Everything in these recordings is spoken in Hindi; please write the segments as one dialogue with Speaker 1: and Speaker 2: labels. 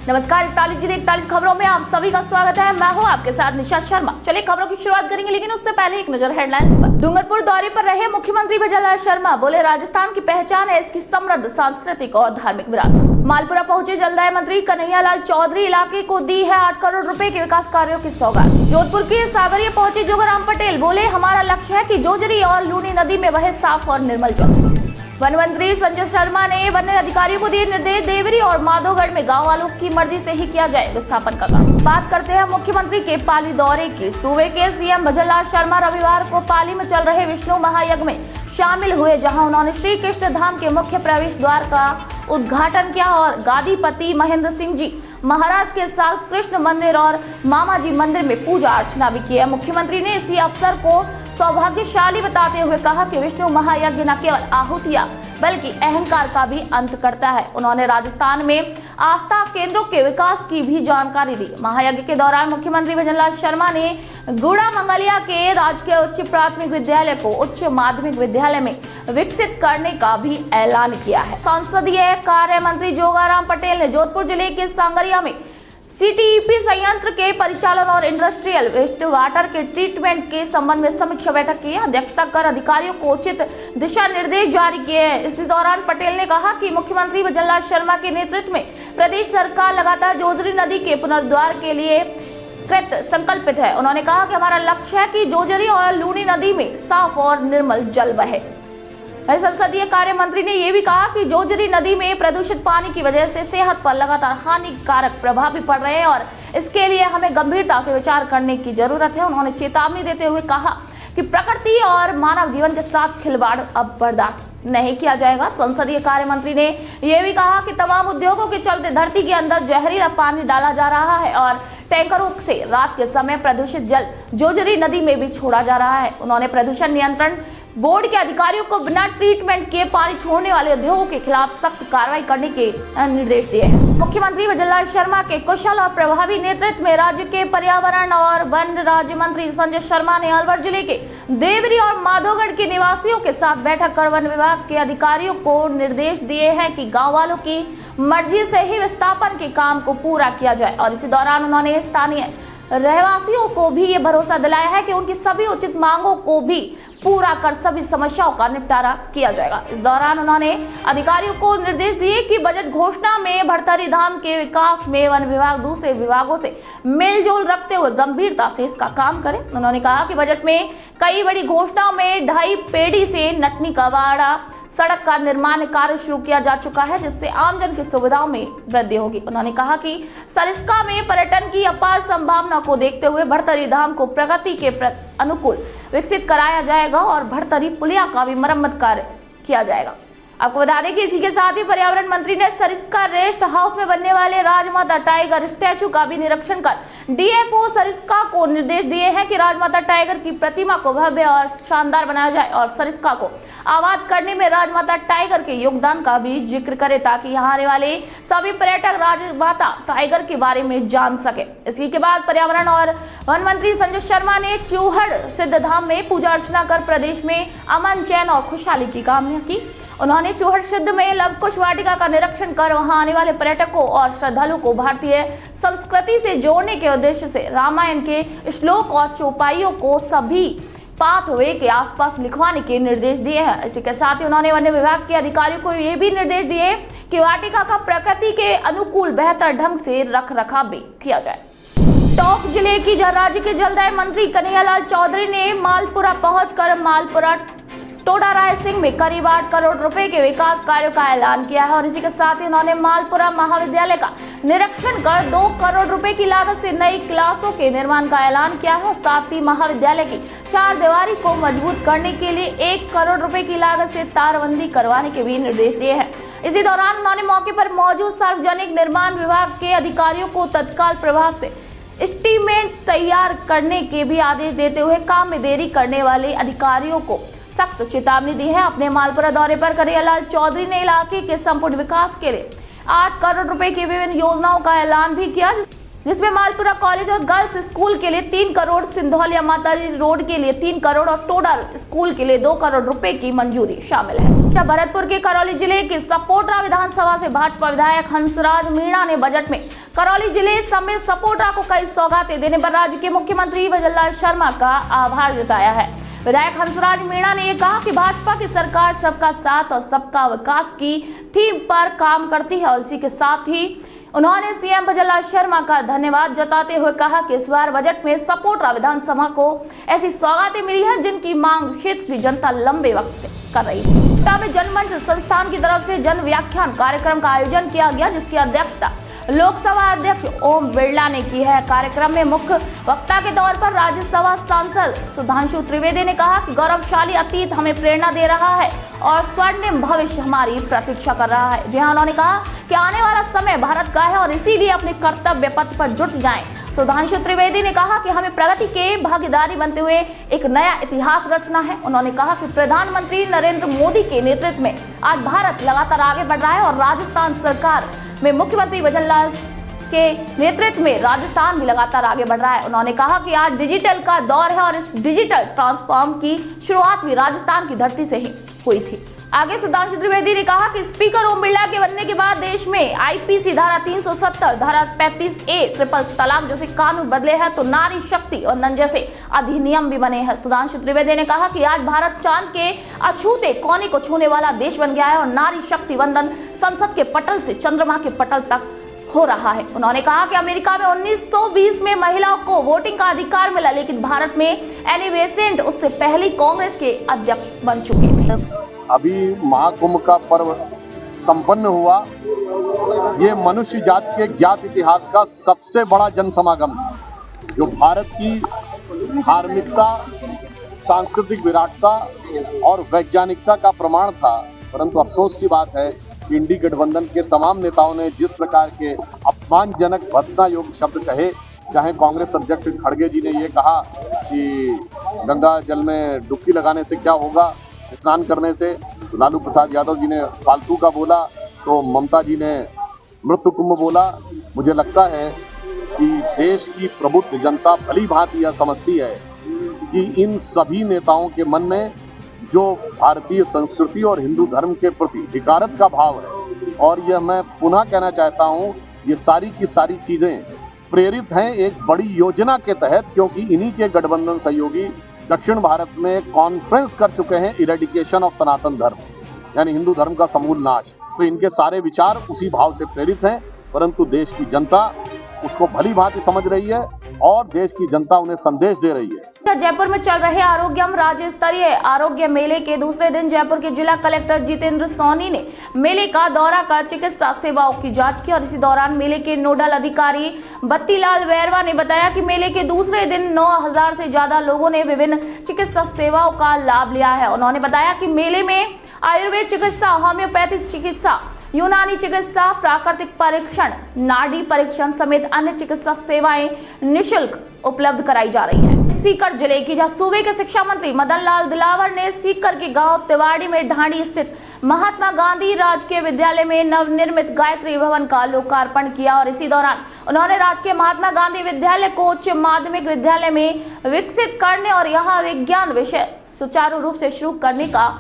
Speaker 1: नमस्कार, 41 जिले 41 खबरों में आप सभी का स्वागत है। मैं हूं आपके साथ निशा शर्मा। चलिए खबरों की शुरुआत करेंगे, लेकिन उससे पहले एक नजर हेडलाइंस पर। डूंगरपुर दौरे पर रहे मुख्यमंत्री भजनलाल शर्मा बोले, राजस्थान की पहचान है इसकी समृद्ध सांस्कृतिक और धार्मिक विरासत। मालपुरा पहुंचे जलदाय मंत्री कन्हैयालाल चौधरी, इलाके को दी है 8 करोड़ रुपए के विकास कार्यों की सौगात। जोधपुर के सागरिया पहुंचे जोगाराम पटेल, बोले हमारा लक्ष्य है कि जोजरी और लूनी नदी में बहे साफ और निर्मल जल। वन मंत्री संजय शर्मा ने वन अधिकारियों को दिए निर्देश, देवरी और माधोगढ़ में गांव वालों की मर्जी से ही किया जाए विस्थापन का काम। बात करते हैं मुख्यमंत्री के पाली दौरे की। सूबे के सीएम भजनलाल शर्मा रविवार को पाली में चल रहे विष्णु महायज्ञ में शामिल हुए, जहां उन्होंने श्री कृष्ण धाम के मुख्य प्रवेश द्वार का उद्घाटन किया और गादीपति महेंद्र सिंह जी महाराज के साथ कृष्ण मंदिर और मामा जी मंदिर में पूजा अर्चना भी की है। मुख्यमंत्री ने इसी अवसर को सौभाग्यशाली बताते हुए कहा कि विष्णु महायज्ञ न केवल आहुतियां बल्कि अहंकार का भी अंत करता है। उन्होंने राजस्थान में आस्था केंद्रों के विकास की भी जानकारी दी। महायज्ञ के दौरान मुख्यमंत्री भजनलाल शर्मा ने गुड़ा मंगलिया के राजकीय उच्च प्राथमिक विद्यालय को उच्च माध्यमिक विद्यालय में विकसित करने का भी ऐलान किया है। संसदीय कार्य मंत्री जोगाराम पटेल ने जोधपुर जिले के सांगरिया में सीटीईपी संयंत्र के परिचालन और इंडस्ट्रियल वेस्ट वाटर के ट्रीटमेंट के संबंध में समीक्षा बैठक की अध्यक्षता कर अधिकारियों को उचित दिशा निर्देश जारी किए। इसी दौरान पटेल ने कहा कि मुख्यमंत्री भजनलाल शर्मा के नेतृत्व में प्रदेश सरकार लगातार जोजरी नदी के पुनरुद्धार के लिए कृत संकल्पित है। उन्होंने कहा कि हमारा लक्ष्य है कि जोजरी और लूनी नदी में साफ और निर्मल जल बहे। संसदीय कार्य मंत्री ने यह भी कहा कि जोजरी नदी में प्रदूषित पानी की वजह से सेहत पर लगातार हानिकारक प्रभाव भी पड़ रहे हैं और इसके लिए हमें गंभीरता से विचार करने की जरूरत है। उन्होंने चेतावनी देते हुए कहा कि प्रकृति और मानव जीवन के साथ खिलवाड़ अब बर्दाश्त नहीं किया जाएगा। संसदीय कार्य मंत्री ने यह भी कहा कि तमाम उद्योगों के चलते धरती के अंदर जहरीला पानी डाला जा रहा है और टैंकरों से रात के समय प्रदूषित जल जोजरी नदी में भी छोड़ा जा रहा है। उन्होंने प्रदूषण नियंत्रण बोर्ड के अधिकारियों को बिना ट्रीटमेंट के पानी छोड़ने वाले उद्योगों के खिलाफ सख्त कार्रवाई करने के निर्देश दिए हैं। मुख्यमंत्री भजनलाल शर्मा के कुशल और प्रभावी नेतृत्व में राज्य के पर्यावरण और वन राज्य मंत्री संजय शर्मा ने अलवर जिले के देवरी और माधोगढ़ के निवासियों के साथ बैठक कर वन विभाग के अधिकारियों को निर्देश दिए हैं कि गाँव वालों की मर्जी से ही विस्थापन के काम को पूरा किया जाए। और इसी दौरान उन्होंने स्थानीय रहवासियों को भी ये भरोसा दिलाया है कि उनकी सभी उचित मांगों को भी पूरा कर सभी समस्याओं का निपटारा किया जाएगा। इस दौरान उन्होंने अधिकारियों को निर्देश दिए कि बजट घोषणा में भरथरी धाम के विकास में वन विभाग दूसरे विभागों से मेलजोल रखते हुए गंभीरता से इसका काम करे। उन्होंने कहा कि बजट में कई बड़ी घोषणाओं में ढाई पेड़ी से नटनी कवाड़ा सड़क का निर्माण कार्य शुरू किया जा चुका है, जिससे आमजन की सुविधाओं में वृद्धि होगी। उन्होंने कहा कि सरिस्का में पर्यटन की अपार संभावना को देखते हुए भरथरी धाम को प्रगति के अनुकूल विकसित कराया जाएगा और भरथरी पुलिया का भी मरम्मत कार्य किया जाएगा। आपको बता दें कि इसी के साथ ही पर्यावरण मंत्री ने सरिस्का रेस्ट हाउस में बनने वाले राजमाता टाइगर स्टैचू का भी निरीक्षण कर डीएफओ सरिस्का को निर्देश दिए हैं कि राजमाता टाइगर की प्रतिमा को भव्य और शानदार बनाया जाए और सरिस्का को आबाद करने में राजमाता टाइगर के योगदान का भी जिक्र करे, ताकि यहाँ आने वाले सभी पर्यटक राजमाता टाइगर के बारे में जान सके। इसी के बाद पर्यावरण और वन मंत्री संजय शर्मा ने चूहड़ सिद्ध धाम में पूजा अर्चना कर प्रदेश में अमन, चैन और खुशहाली की कामना की। उन्होंने चूहड़ सिद्ध में लवकुश वाटिका का निरीक्षण कर वहां आने वाले पर्यटकों और श्रद्धालुओं को भारतीय संस्कृति से जोड़ने के उद्देश्य से रामायण के श्लोक और चौपाइयों को सभी पाथवे के आसपास लिखवाने के निर्देश दिए हैं। इसी के साथ ही उन्होंने वन विभाग के अधिकारियों को ये भी निर्देश दिए कि वाटिका का प्रकृति के अनुकूल बेहतर ढंग से रख रखाव भी किया जाए। टोंक जिले की राज्य के जलदाय मंत्री कन्हैयालाल चौधरी ने मालपुरा पहुंचकर मालपुरा टोडा राय सिंह में करीब 8 करोड़ रुपए के विकास कार्यों का ऐलान किया है। और इसी के साथ ही उन्होंने मालपुरा महाविद्यालय का निरीक्षण कर 2 करोड़ रुपए की लागत से नई क्लासों के निर्माण का ऐलान किया है और साथ ही महाविद्यालय की 4 दीवारी को मजबूत करने के लिए 1 करोड़ रुपए की लागत से तारबंदी करवाने के भी निर्देश दिए हैं। इसी दौरान उन्होंने मौके पर मौजूद सार्वजनिक निर्माण विभाग के अधिकारियों को तत्काल प्रभाव से एस्टीमेट तैयार करने के भी आदेश देते हुए काम में देरी करने वाले अधिकारियों को सख्त चेतावनी दी है। अपने मालपुरा दौरे पर कन्हैयालाल चौधरी ने इलाके के संपूर्ण विकास के लिए 8 करोड़ रुपए की विभिन्न योजनाओं का ऐलान भी किया, जिसमें मालपुरा कॉलेज और गर्ल्स स्कूल के लिए 3 करोड़, सिंधौलिया माताजी रोड के लिए 3 करोड़ और टोडा स्कूल के लिए 2 करोड़ रुपए की मंजूरी शामिल है। भरतपुर के करौली जिले के सपोटरा विधानसभा से भाजपा विधायक हंसराज मीणा ने बजट में करौली जिले समेत सपोटा को कई सौगातें देने पर राज्य के मुख्यमंत्री भजनलाल शर्मा का आभार जताया है। विधायक हंसराज मीणा ने कहा कि भाजपा की सरकार सबका साथ और सबका विकास की थीम पर काम करती है और इसी के साथ ही उन्होंने सीएम भजनलाल शर्मा का धन्यवाद जताते हुए कहा कि इस बार बजट में सपोटा विधानसभा को ऐसी सौगातें मिली है जिनकी मांग क्षेत्र की जनता लंबे वक्त से कर रही थी। में जनमंच संस्थान की तरफ से जन व्याख्यान कार्यक्रम का आयोजन किया गया, जिसकी अध्यक्षता लोकसभा अध्यक्ष ओम बिरला ने की है। कार्यक्रम में मुख्य वक्ता के तौर पर राज्यसभा सांसद सुधांशु त्रिवेदी ने कहा कि गौरवशाली अतीत हमें प्रेरणा दे रहा है और स्वर्णिम भविष्य हमारी प्रतीक्षा कर रहा है। जी हां, उन्होंने कहा कि आने वाला समय भारत का है और इसीलिए अपने कर्तव्य पथ पर जुट जाएं। सुधांशु त्रिवेदी ने कहा कि हमें प्रगति के भागीदारी बनते हुए एक नया इतिहास रचना है। उन्होंने कहा कि प्रधानमंत्री नरेंद्र मोदी के नेतृत्व में आज भारत लगातार आगे बढ़ रहा है और राजस्थान सरकार में मुख्यमंत्री भजनलाल के नेतृत्व में राजस्थान भी लगातार आगे बढ़ रहा है। उन्होंने कहा कि आज डिजिटल का दौर है और इस डिजिटल ट्रांसफॉर्म की शुरुआत भी राजस्थान की धरती से ही हुई थी। आगे सुधांशु त्रिवेदी ने कहा कि स्पीकर ओम बिरला के बनने के बाद देश में आईपीसी धारा 370, धारा 35A, ट्रिपल तलाक जैसे कानून बदले हैं तो नारी शक्ति और नन जैसे अधिनियम भी बने हैं। सुधांशु त्रिवेदी ने कहा कि आज भारत चांद के अछूते कोने को छूने वाला देश बन गया है और नारी शक्ति वंदन संसद के पटल से चंद्रमा के पटल तक हो रहा है। उन्होंने कहा कि अमेरिका में 1920 में महिलाओं को वोटिंग का अधिकार मिला, लेकिन भारत में एनी बेसेंट उससे पहले कांग्रेस के अध्यक्ष बन चुके थे।
Speaker 2: अभी महाकुंभ का पर्व संपन्न हुआ। ये मनुष्य जाति के ज्ञात इतिहास का सबसे बड़ा जन समागम जो भारत की धार्मिकता, सांस्कृतिक विराटता और वैज्ञानिकता का प्रमाण था। परंतु अफसोस की बात है कि इंडी गठबंधन के तमाम नेताओं ने जिस प्रकार के अपमानजनक भर्त्सना योग्य शब्द कहे, चाहे कांग्रेस अध्यक्ष खड़गे जी ने ये कहा कि गंगा जल में डुबकी लगाने से क्या होगा, स्नान करने से, लालू प्रसाद यादव जी ने फालतू का बोला, तो ममता जी ने मृत्यु कुंभ बोला। मुझे लगता है कि देश की प्रबुद्ध जनता भली भांति यह समझती है कि इन सभी नेताओं के मन में जो भारतीय संस्कृति और हिंदू धर्म के प्रति हिकारत का भाव है, और यह मैं पुनः कहना चाहता हूं, ये सारी की सारी चीजें प्रेरित हैं एक बड़ी योजना के तहत, क्योंकि इन्हीं के गठबंधन सहयोगी दक्षिण भारत में कॉन्फ्रेंस कर चुके हैं इरेडिकेशन ऑफ सनातन धर्म, यानी हिंदू धर्म का समूल नाश। तो इनके सारे विचार उसी भाव से प्रेरित हैं, परंतु देश की जनता उसको भली भांति समझ रही है और देश की जनता उन्हें संदेश दे रही है।
Speaker 1: जयपुर में चल रहे आरोग्यम राज्य स्तरीय आरोग्य मेले के दूसरे दिन जयपुर के जिला कलेक्टर जितेंद्र सोनी ने मेले का दौरा कर चिकित्सा सेवाओं की जांच की और इसी दौरान मेले के नोडल अधिकारी बत्तीलाल वैरवा ने बताया कि मेले के दूसरे दिन 9000 से ज्यादा लोगों ने विभिन्न चिकित्सा सेवाओं का लाभ लिया है। उन्होंने बताया कि मेले में आयुर्वेद चिकित्सा, होम्योपैथिक चिकित्सा, यूनानी चिकित्सा, प्राकृतिक परीक्षण, नाड़ी परीक्षण समेत अन्य चिकित्सा सेवाएं निःशुल्क उपलब्ध कराई जा रही हैं। सीकर जिले की जहां सूबे के शिक्षा मंत्री मदन लाल दिलावर ने सीकर के गांव तिवाड़ी में ढांडी स्थित महात्मा गांधी राजकीय विद्यालय में नवनिर्मित गायत्री भवन का लोकार्पण किया और इसी दौरान उन्होंने राजकीय महात्मा गांधी विद्यालय को उच्च माध्यमिक विद्यालय में विकसित करने और यहाँ विज्ञान विषय सुचारू रूप से शुरू करने का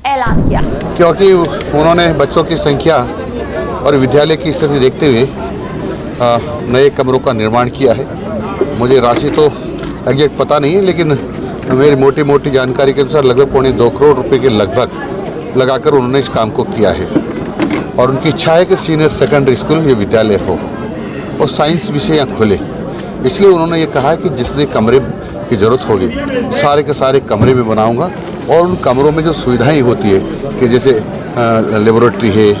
Speaker 1: ऐलान किया,
Speaker 3: क्योंकि उन्होंने बच्चों की संख्या और विद्यालय की स्थिति देखते हुए नए कमरों का निर्माण किया है। मुझे राशि तो एग्जैक्ट पता नहीं है, लेकिन मेरी मोटी मोटी जानकारी के अनुसार लगभग 2.25 करोड़ रुपए के लगभग लगाकर उन्होंने इस काम को किया है। और उनकी इच्छा है कि सीनियर सेकेंडरी स्कूल ये विद्यालय हो और साइंस विषय यहाँ खुले। इसलिए उन्होंने ये कहा है कि जितने कमरे की ज़रूरत होगी सारे के सारे कमरे में बनाऊँगा और उन कमरों में जो सुविधाएं होती है कि जैसे लेबोरेटरी है,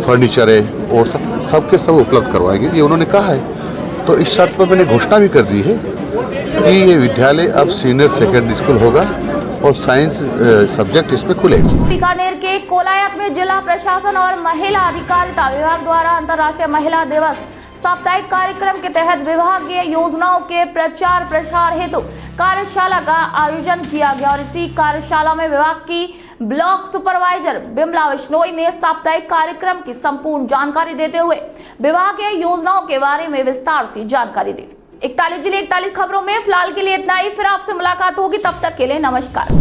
Speaker 3: फर्नीचर है और सब के सब उपलब्ध करवाएंगे, ये उन्होंने कहा है। तो इस शर्त पर मैंने घोषणा भी कर दी है कि ये विद्यालय अब सीनियर सेकेंडरी स्कूल होगा और साइंस सब्जेक्ट इसमें खुलेगा।
Speaker 1: बीकानेर के कोलायत में जिला प्रशासन और महिला अधिकारिता विभाग द्वारा अंतर्राष्ट्रीय महिला दिवस साप्ताहिक कार्यक्रम के तहत विभागीय योजनाओं के प्रचार प्रसार हेतु कार्यशाला का आयोजन किया गया और इसी कार्यशाला में विभाग की ब्लॉक सुपरवाइजर बिमला बिश्नोई ने साप्ताहिक कार्यक्रम की संपूर्ण जानकारी देते हुए विभागीय योजनाओं के बारे में विस्तार से जानकारी दी। 41 जिले 41 खबरों में फिलहाल के लिए इतना ही, फिर आपसे मुलाकात होगी, तब तक के लिए नमस्कार।